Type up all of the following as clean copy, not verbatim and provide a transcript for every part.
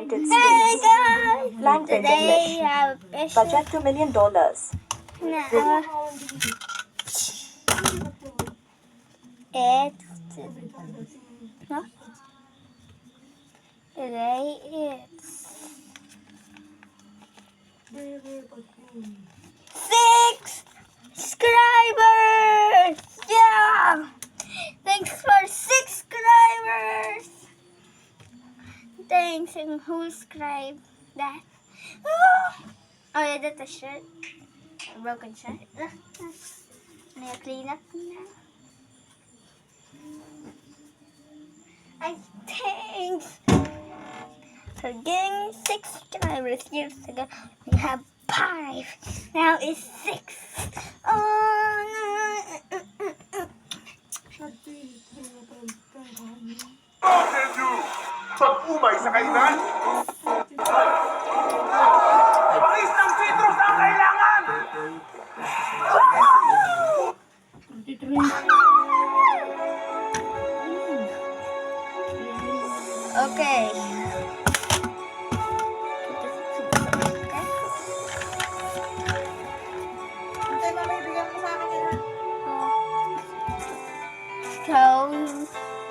United Hey States. guys! Language Today English. I have a Budget $2 million. It's no. Today it's 6 subscribers! Yeah! Thanks for 6 subscribers! Thanks and who subscribed that? Oh yeah, that's a shirt. A broken shirt. May I clean up now? I thanks for getting 6 subscribers years ago. We have 5. Now it's 6. Oh no. Mountain Dew! Pag-umay sa kainan! Pangis ng citrus ang kailangan! Okay.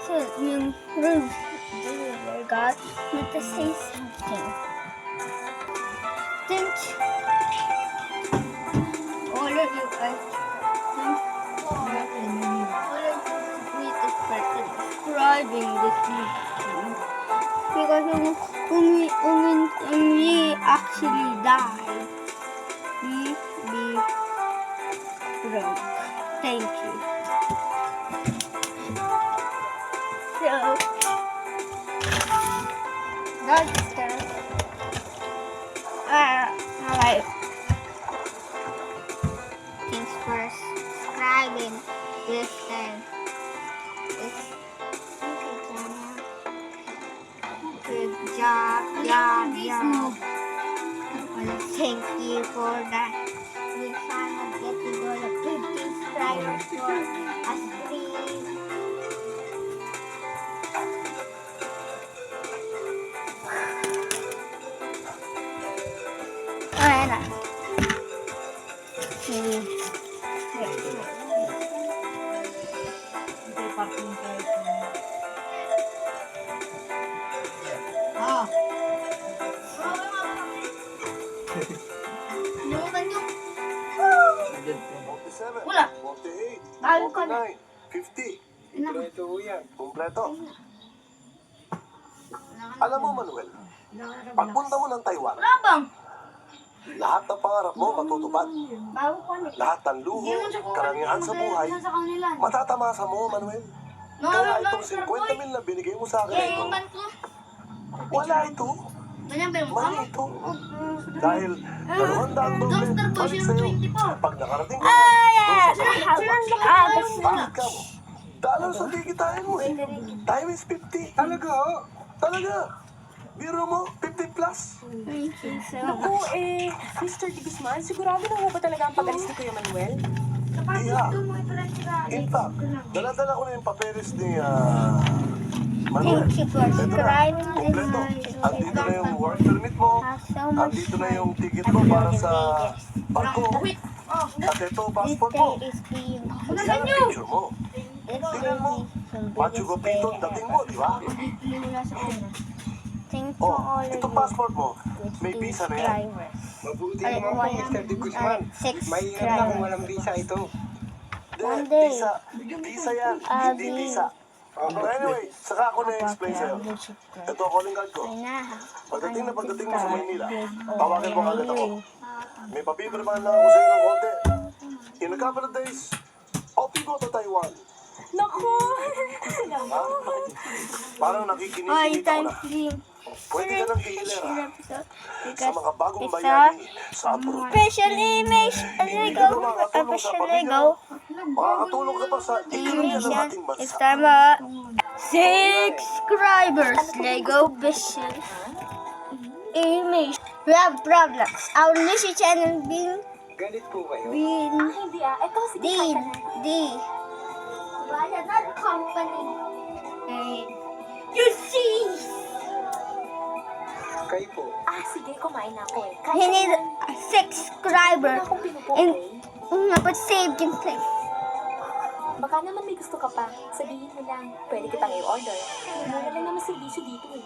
So yung room, God, need to say something. Thank you. All of you guys. All of you need to start subscribing this video. Because when we actually die, we be broke. Thank you. So, that's that. Alright. Thanks for subscribing this time. This channel. Good job, job. Thank you for that. We finally get to go to 50 subscribers for a stream. Ayan na. Wala. 48, Bago ka na. 49, 50. Kompleto yan. Kompleto. Alam mo, Manuel, pagpunta mo ng Taiwan, Wala bang? lahat ng pangarap mo matutupad. Bago ka na. Lahat ng luho, karangyaan sa buhay, matatamasa mo, Manuel. Kaya itong 50 mil na binigay mo sa akin na ito, wala ito. Mali ito. Dahil 200 doble balik sa'yo. Pag nakarating ka, bakit ka mo? Dalaw sa tikitain mo eh. Time is 50. Talaga, oh. Talaga. Biro mo, 50 plus. Naku, Mr. De Guzman, sigurado na ho ba talaga ang pag-alis ni Kuya Manuel? Iya. In fact, dala-dala ko na yung papeles ni Manuel. Thank you for subscribing this Kompleto. Andito na yung work permit mo. so much Andito na yung ticket mo para sa barko. At ito, passport mo. This day is being Yan ang picture mo. Tingnan mo. Machu Picchu dating mo, di ba? Thanks for Oh, all of ito you passport mo. May visa na yan. subscribers. Mabuti Ay, naman po, wala. Mr. De Guzman. Six Mahirap na kung subscribers. walang visa ito. One day, Visa. Visa yan. I'll Hindi be- visa. Anyway, saka ako na-explain sa'yo. Ito, calling card ko. Ay na. Pagdating mo sa Maynila, tawagin mo kagad ako. May papipirmahan lang ako sa'yo ng konti. In a couple of days, off you go to Taiwan. Naku! Ha? Parang Ay, nakikinig ako time na. stream. Pwede ka nang ihilera sa Because mga bagong it's bayani sa abroad. special image. Lego. Official Lego. Makakatulong ka pa sa ekonomiya ng ating It's bansa. time 6 subscribers. Lego Vision. Image. We have problems. Our music channel being Galit po kayo. Hindi ito si D. Another company. You see. Kayo po. Sige, kumain na ako eh. He need a subscriber. Wala akong pinupo, And okay? dapat save yung clip. Baka naman may gusto ka pa. Sabihin mo lang. Pwede kitang i-order. Mura lang naman servisyo dito eh.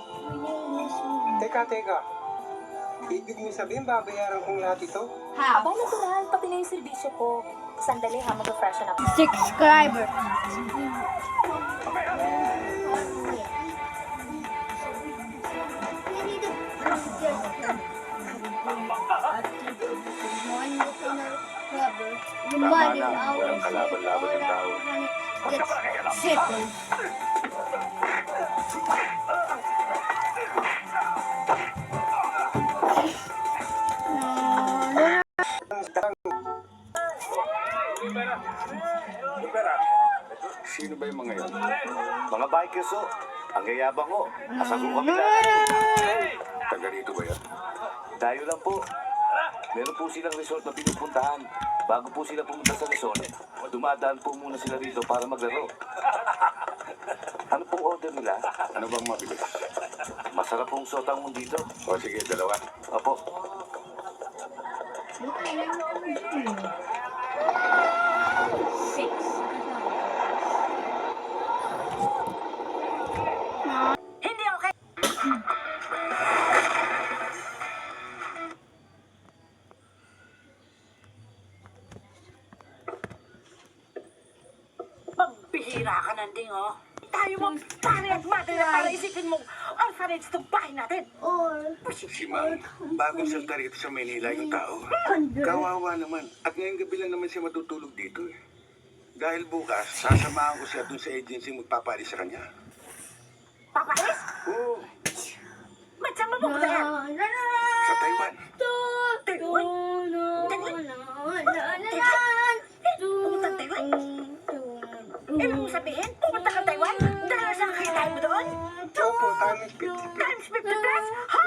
Teka. Ibig mo sabihin, babayaran kong lahat ito? Aba, natural. Pati na yung servisyo ko. Sandali ha, mag-freshen up. Subscriber. Tama na, walang kalaban-laban ng tao. Shit. Sino ba yung mga yun? Mga bikers o. Ang yayabang o. Asago kami na. Taga rito ba yan? Tayo lang po. Meron po silang resort na pinupuntahan. Bago po sila pumunta sa resort, dumadaan po muna sila rito para maglaro. Ano pong order nila? Ano bang mabilis? Masarap pong sotang mo dito. O sige, dalawa. Opo. Pagbihira ka nanding, oh. Tayo mo, pare at mother na para isipin mo, orphanage itong bahay natin. Si Ma'am, bagong salta rito sa Manila yung tao. Kawawa naman. At ngayong gabi lang naman siya matutulog dito eh. Dahil bukas, sasamahan ko siya dun sa agency magpapalis sa kanya. Papalis? Oo, Ba't saan mo pupunta yan? sa Taiwan. Taiwan? Pumunta ng Taiwan? Ibig mo sabihin, pumunta ka Taiwan? Dahil sa kakitain mo doon? Opo, times 50. Times 50 plus? Ha?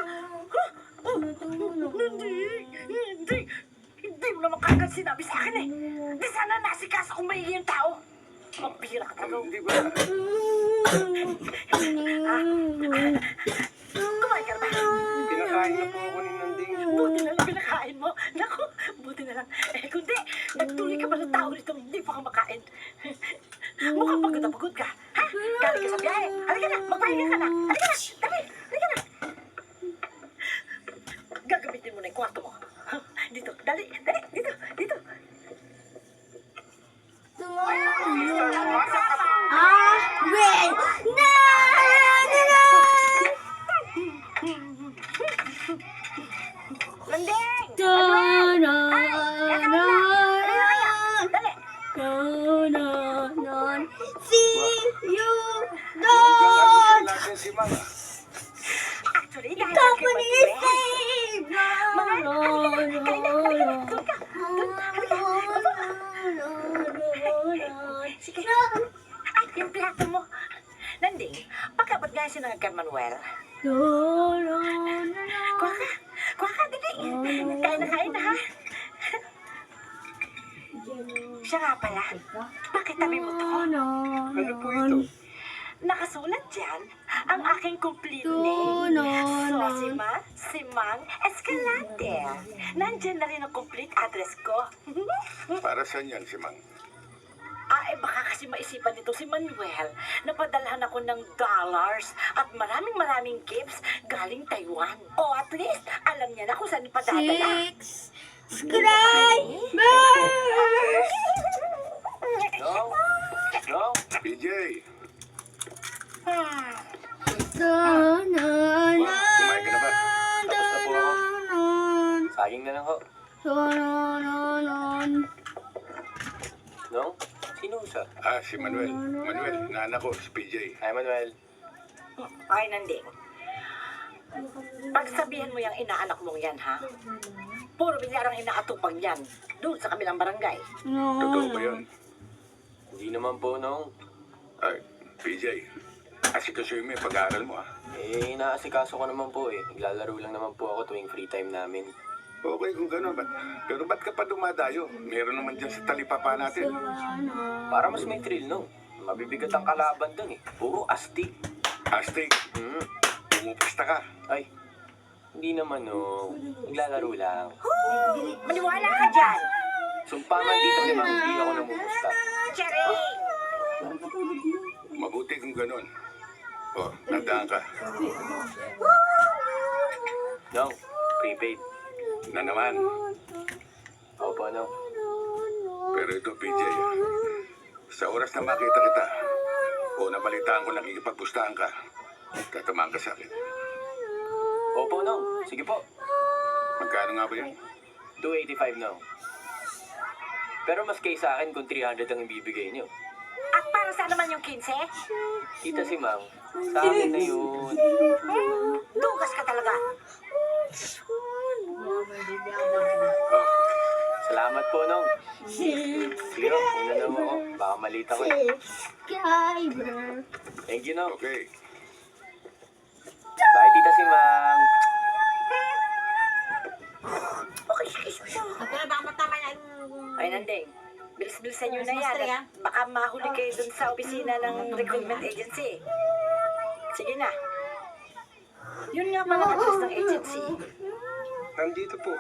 Hindi mo naman kagad sinabi sa akin eh. Di sana nasikas kung may yung tao. Mapira ka talaga. Hindi ba? Kumain ka na ba? Pinakain na po ako ni Nanding. Buti na lang pinakain mo. Naku, buti na lang. Kundi, nagtuloy ka ba ng tao nito hindi pa ka makain? Mukhang pagod na pagod ka. Ha? Galing ka sa biyahe. Halika na, magpahinga ka na. Halika na, dali, halika na. Gagamitin mo na yung kwarto mo. Dito, dali, dito. Wait! No! Landing! See you Hanggang Lord! ano natin si Ma'am. Actually, dahil Company nagkipag- is saved! Sige. Ay, yung plato mo. Landing, pagkabat nga si kay Manuel. Kuha ka, dali. Kain na ha. Siya nga pala. Bakit tabi mo to? Ano po ito? Nakasulat dyan ang aking complete name. Sosima Simang Escalante. Nandyan na rin ang complete address ko. Para saan yan si Ma'am? Baka kasi maisipan nito si Manuel na padalhan ako ng dollars at maraming gifts galing Taiwan. O at least, alam niya na kung saan ipadadala. No? PJ, Kumain ka na ba? Tapos na po ako. Saging na lang ho. No? Sino siya? si Manuel. Manuel, naanak ko, si PJ. Hi, Manuel. Ay, Nanding. Pagsabihan mo yung inaanak mong yan, ha? Puro binyarang inaatupang yan. Doon sa kabilang barangay. Totoo ba yun? Hindi naman po, Nong. Ay, PJ, asikasuhin mo yung pag-aaral mo ah. Inaasikaso ko naman po eh. Naglalaro lang naman po ako tuwing free time namin. Okay kung gano'n, pero ba't ka pa dumadayo? Meron naman dyan sa talipapa natin. Para mas may thrill, Nong. Mabibigat ang kalaban dun eh. Puro astig. Astig, pumupista ka. Ay, hindi naman, no. Naglalaro lang. Maniwala ka dyan. Sumpa man dito si Mang, hindi ako namumusta. Cherry! Mabuti kung ganun. O, tandaan ka. Nong, prepaid. Na naman. Opo, Nong. Pero ito, PJ, sa oras na makita kita, o nabalitaan ko nakikipagpustahan ka, tatamaan ka sa akin. Opo, Nong. Sige po. Magkano nga ba yan? 285, Nong. Pero mas kay sa akin kung 300 ang ibibigay niyo. At para saan naman yung 15? Kita si Mang. Sa akin na yun. Dugas ka talaga. Salamat po, Nong. Sige, una na mo ako. Baka malita ko. Subscriber. Thank you, Nong. Okay. Bye, Tita si Mang. Ay, Nandeng. Bilis-bilisan nyo na yan. At baka mahuli kayo dun sa opisina ng recruitment agency. Sige na. Yun nga pala address ng agency. Nandito po.